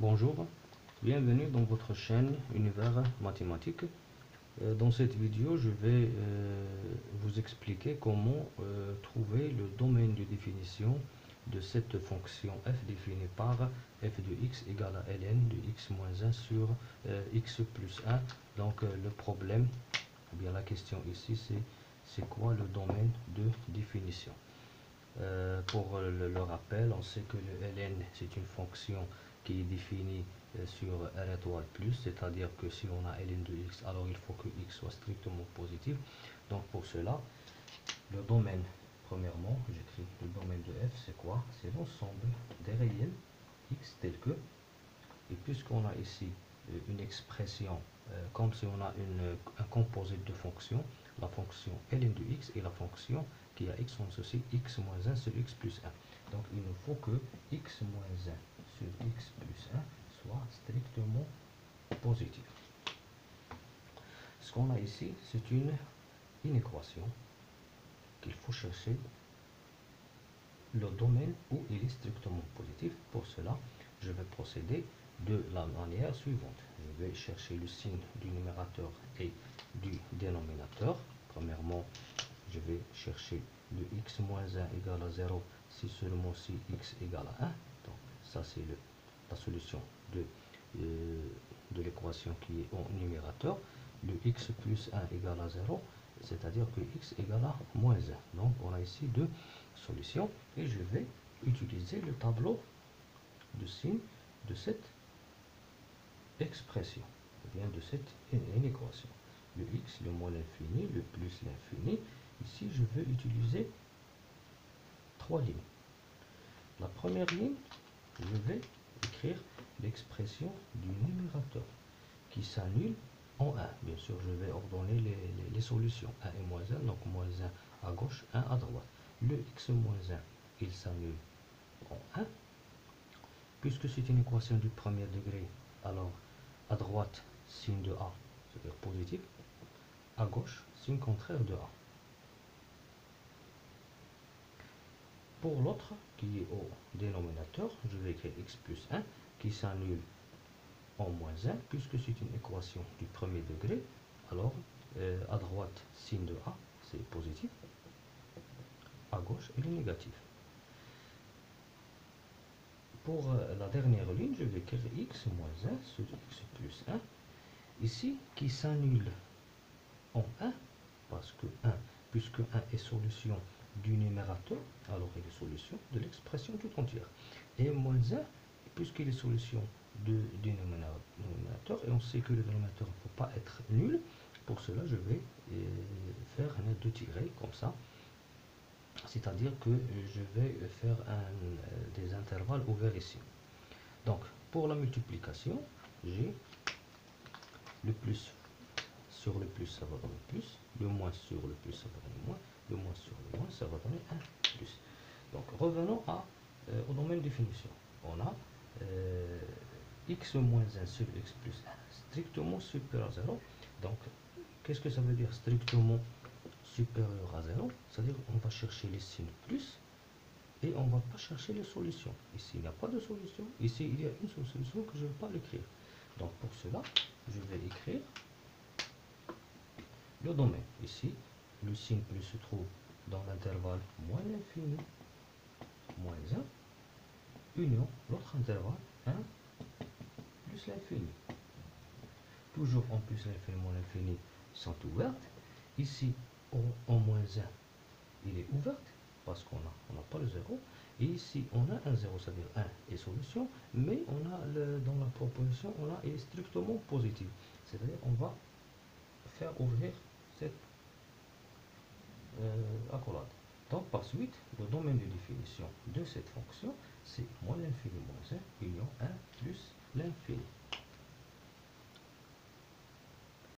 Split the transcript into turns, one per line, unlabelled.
Bonjour, bienvenue dans votre chaîne Univers Mathématique. Dans cette vidéo, je vais vous expliquer comment trouver le domaine de définition de cette fonction f définie par f de x égale à ln de x moins 1 sur x plus 1. Donc le problème, ou bien la question ici, c'est quoi le domaine de définition. Pour le rappel, on sait que le ln c'est une fonction qui est définie sur r étoile plus, c'est-à-dire que si on a ln de x, alors il faut que x soit strictement positif. Donc pour cela, le domaine, premièrement, j'écris le domaine de f, c'est quoi? C'est l'ensemble des réels x tels que, et puisqu'on a ici une expression, comme si on a un composé de fonctions, la fonction ln de x et la fonction qui a x, on associe x moins 1 sur x plus 1. Donc il nous faut que x moins 1 sur x plus 1 soit strictement positif. Ce qu'on a ici, c'est une équation qu'il faut chercher le domaine où il est strictement positif. Pour cela, je vais procéder de la manière suivante. Je vais chercher le signe du numérateur et du dénominateur. Premièrement, je vais chercher le x moins 1 égale à 0 si seulement si x égale à 1. Donc ça c'est la solution de l'équation qui est en numérateur. Le x plus 1 égale à 0, c'est-à-dire que x égale à moins 1. Donc on a ici deux solutions et je vais utiliser le tableau de signes de cette expression, ou bien de cette équation. Le x, le moins l'infini, le plus l'infini. Ici, je vais utiliser trois lignes. La première ligne, je vais écrire l'expression du numérateur qui s'annule en 1. Bien sûr, je vais ordonner les solutions. 1 et moins 1, donc moins 1 à gauche, 1 à droite. Le x moins 1, il s'annule en 1. Puisque c'est une équation du premier degré, alors à droite, signe de A, c'est-à-dire positif. À gauche, signe contraire de A. Pour l'autre, qui est au dénominateur, je vais écrire x plus 1, qui s'annule en moins 1, puisque c'est une équation du premier degré. Alors, à droite, signe de A, c'est positif. À gauche, il est négatif. Pour la dernière ligne, je vais écrire x moins 1 sur x plus 1. Ici, qui s'annule en 1, parce que 1, puisque 1 est solution du numérateur, alors il est solution de l'expression tout entière. Et moins 1, puisqu'il est solution du dénominateur, et on sait que le dénominateur ne peut pas être nul, pour cela je vais faire un deux tirés comme ça, c'est-à-dire que je vais faire des intervalles ouverts ici. Donc pour la multiplication, j'ai le plus sur le plus, ça va donner plus. Le moins sur le plus, ça va donner moins. Le moins sur le moins, ça va donner 1 plus. Donc, revenons au domaine de définition. On a x moins 1 sur x plus 1 strictement supérieur à 0. Donc, qu'est-ce que ça veut dire strictement supérieur à 0? C'est-à-dire qu'on va chercher les signes plus et on ne va pas chercher les solutions. Ici, il n'y a pas de solution. Ici, il y a une seule solution que je ne vais pas l'écrire. Donc, pour cela, je vais écrire le domaine. Ici, le signe plus se trouve dans l'intervalle moins l'infini, moins 1, union, l'autre intervalle, 1, plus l'infini. Toujours en plus l'infini, moins l'infini sont ouvertes. Ici, en moins 1, il est ouverte, parce qu'on n'a pas le 0. Et ici, on a un 0, c'est-à-dire 1 est solution, mais on a dans la proposition, on a est strictement positif. C'est-à-dire, on va faire ouvrir cette accolade. Donc par suite, le domaine de définition de cette fonction, c'est moins l'infini moins 1, union 1 plus l'infini.